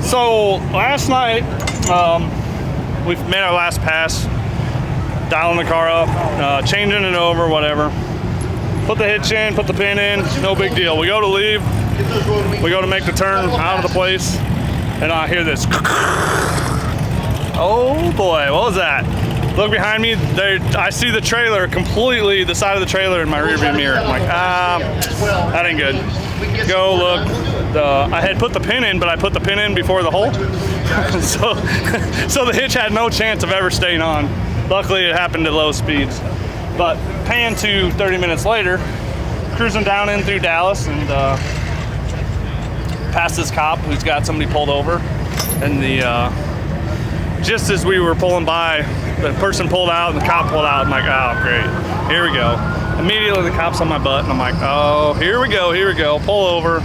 So last night, we made our last pass, dialing the car up, changing it over, whatever. Put the hitch in, put the pin in, no big deal. We go to leave, we go to make the turn out of the place, and I hear this. Oh boy, what was that? Look behind me, I see the trailer completely, the side of the trailer in my rearview mirror. I'm like, that ain't good. Go look. I had put the pin in, but I put the pin in before the hole. so the hitch had no chance of ever staying on. Luckily, it happened at low speeds. But pan to 30 minutes later, cruising down in through Dallas and past this cop who's got somebody pulled over. And just as we were pulling by, the person pulled out and the cop pulled out. I'm like, oh, great. Here we go. Immediately the cop's on my butt and I'm like, oh, here we go. Pull over.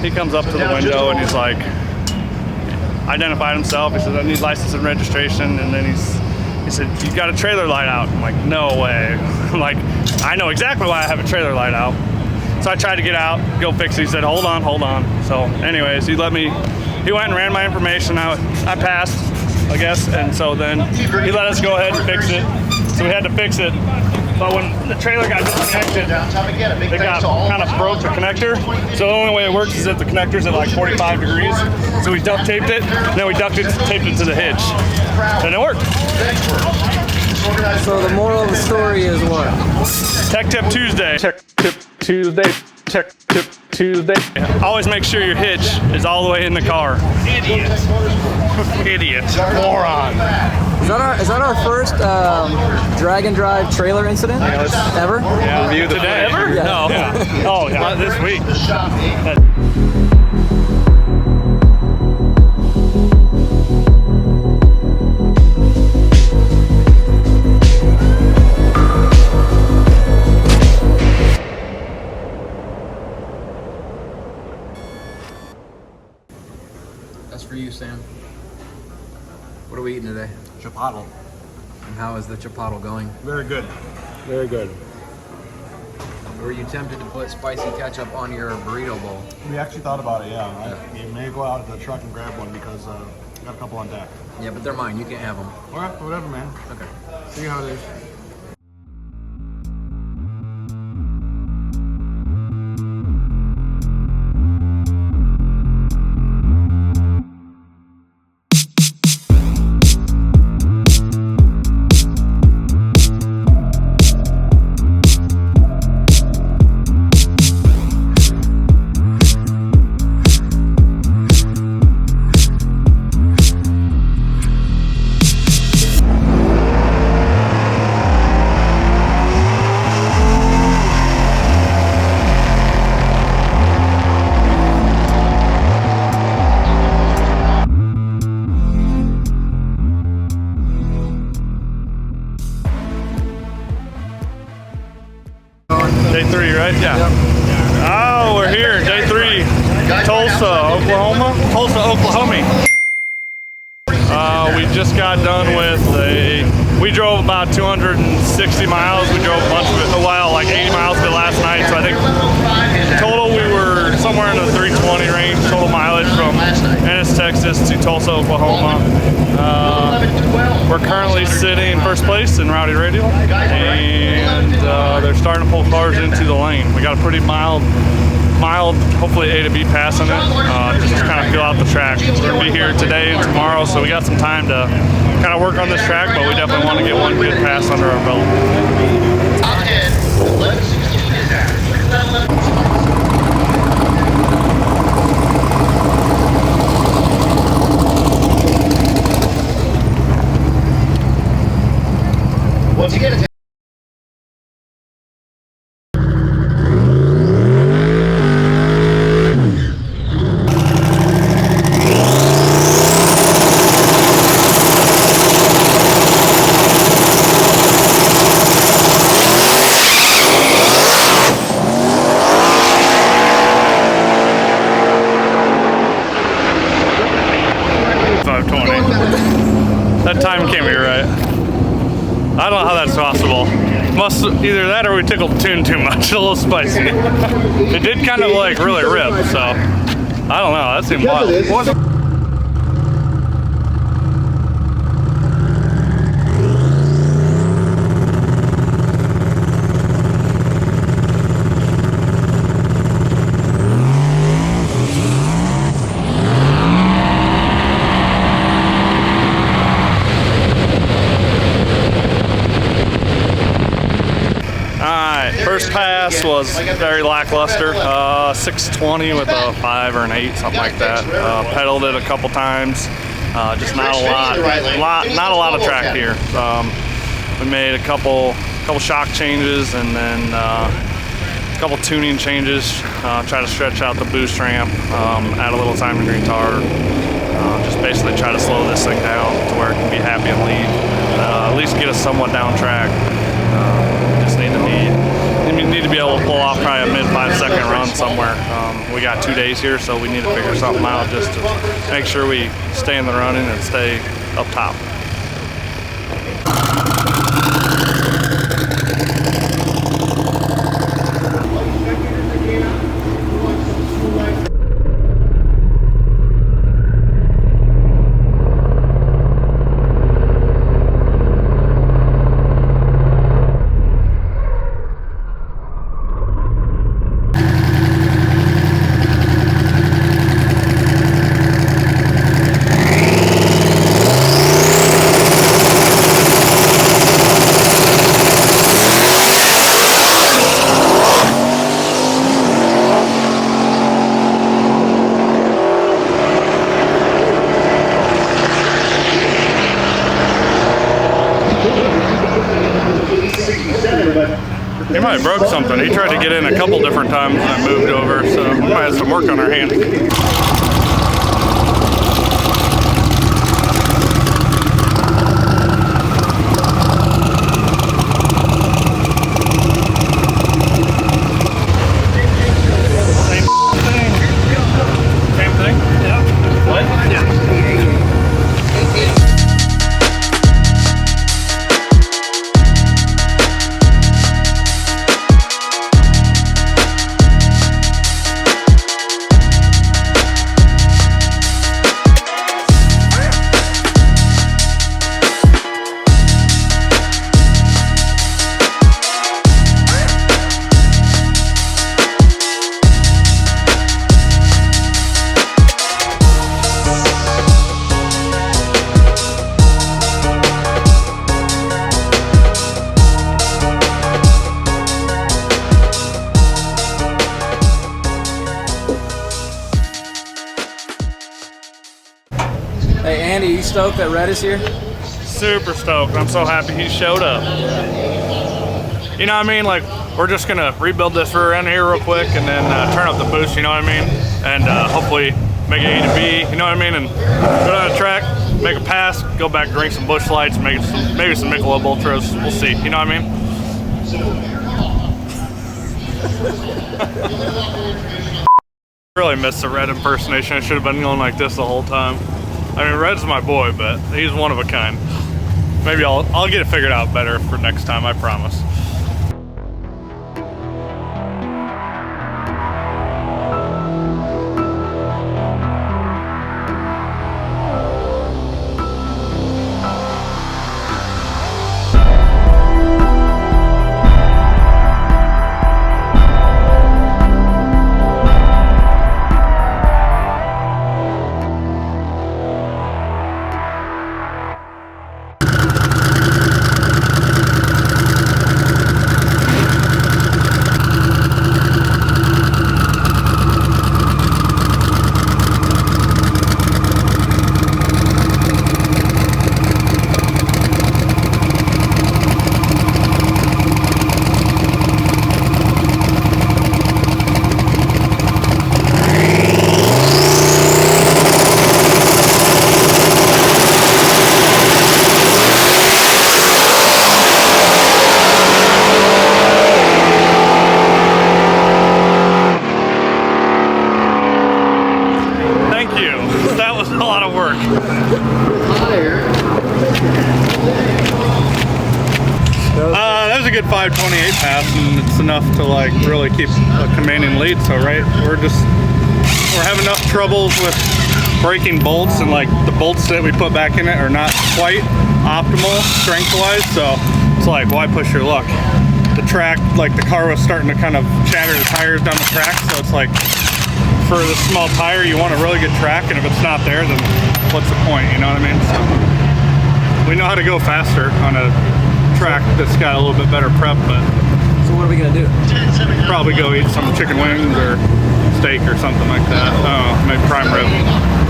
He comes up to the window and he's like, identified himself. He said, I need license and registration. And then he said, you got a trailer light out. I'm like, no way. I'm like, I know exactly why I have a trailer light out. So I tried to get out, go fix it. He said, hold on. So anyways, he went and ran my information. I passed, I guess. And so then he let us go ahead and fix it. So we had to fix it. But when the trailer got disconnected, it got kind of broke the connector. So the only way it works is if the connector's at like 45 degrees. So we duct taped it, and then we taped it to the hitch. And it worked. So the moral of the story is what? Tech Tip Tuesday. Tech Tip Tuesday. Tech Tip Tuesday. Always make sure your hitch is all the way in the car. Idiot. Moron. Is that our first drag and drive trailer incident ever? Yeah. Review today. Ever? Yeah. No. Yeah. Oh, yeah. Not this week. That's for you, Sam. What are we eating today? Chipotle. And how is the chipotle going? Very good. Very good. Were you tempted to put spicy ketchup on your burrito bowl? We actually thought about it, yeah. You may go out to the truck and grab one because I got a couple on deck. Yeah, but they're mine. You can't have them. All right, whatever, man. Okay. See how it is. Day 3, right? Yeah. Yep. Oh, we're here. Day 3. Tulsa, Oklahoma. We just got done with we drove about 260 miles. We drove a bunch of it, like 80 miles of it last night. So I think total we were somewhere in the 320 range, total mileage from Ennis, Texas to Tulsa, Oklahoma. We're currently sitting in first place in Rowdy Radio, and they're starting to pull cars into the lane. We got a pretty mild, hopefully A to B pass on it, just to kind of feel out the track. We're going to be here today and tomorrow, so we got some time to kind of work on this track, but we definitely want to get one good pass under our belt. Once you get it. That time can't be right. I don't know how that's possible. Must either that or we tickled the tune too much. A little spicy. It did kind of like really rip, so I don't know. That seemed wild. fast was very lackluster. 620 with a 5 or an 8, something like that. Pedaled it a couple times. Just not a lot of track here. We made a couple shock changes and then a couple tuning changes. Try to stretch out the boost ramp, add a little timing guitar. Just basically try to slow this thing down to where it can be happy and lead. At least get us somewhat down track. Just need to be able to pull off probably a mid 5-second run somewhere. We got 2 days here, so we need to figure something out just to make sure we stay in the running and stay up top. He might have broke something. He tried to get in a couple different times and I moved over, so we might have some work on our hands. Same thing? Yeah. What? Yeah. Hey Andy, you stoked that Red is here? Super stoked. I'm so happy he showed up. You know what I mean? Like, we're just gonna rebuild this rear end here real quick and then turn up the boost, you know what I mean? And hopefully make it A to B, you know what I mean? And go down the track, make a pass, go back, drink some Busch Lights, maybe some Michelob Ultras. We'll see, you know what I mean? Really missed the Red impersonation. I should have been going like this the whole time. I mean, Red's my boy, but he's one of a kind. Maybe I'll get it figured out better for next time, I promise. That was a good 528 pass, and it's enough to like really keep a commanding lead. So we're having enough troubles with breaking bolts, and like the bolts that we put back in it are not quite optimal strength-wise. So it's like, why push your luck? The track, like the car was starting to kind of shatter the tires down the track. So it's like, for the small tire, you want a really good track, and if it's not there, then what's the point? You know what I mean? So we know how to go faster on a track that's got a little bit better prep, but So what are we gonna do? Probably go eat some chicken wings or steak or something like that. Maybe prime rib.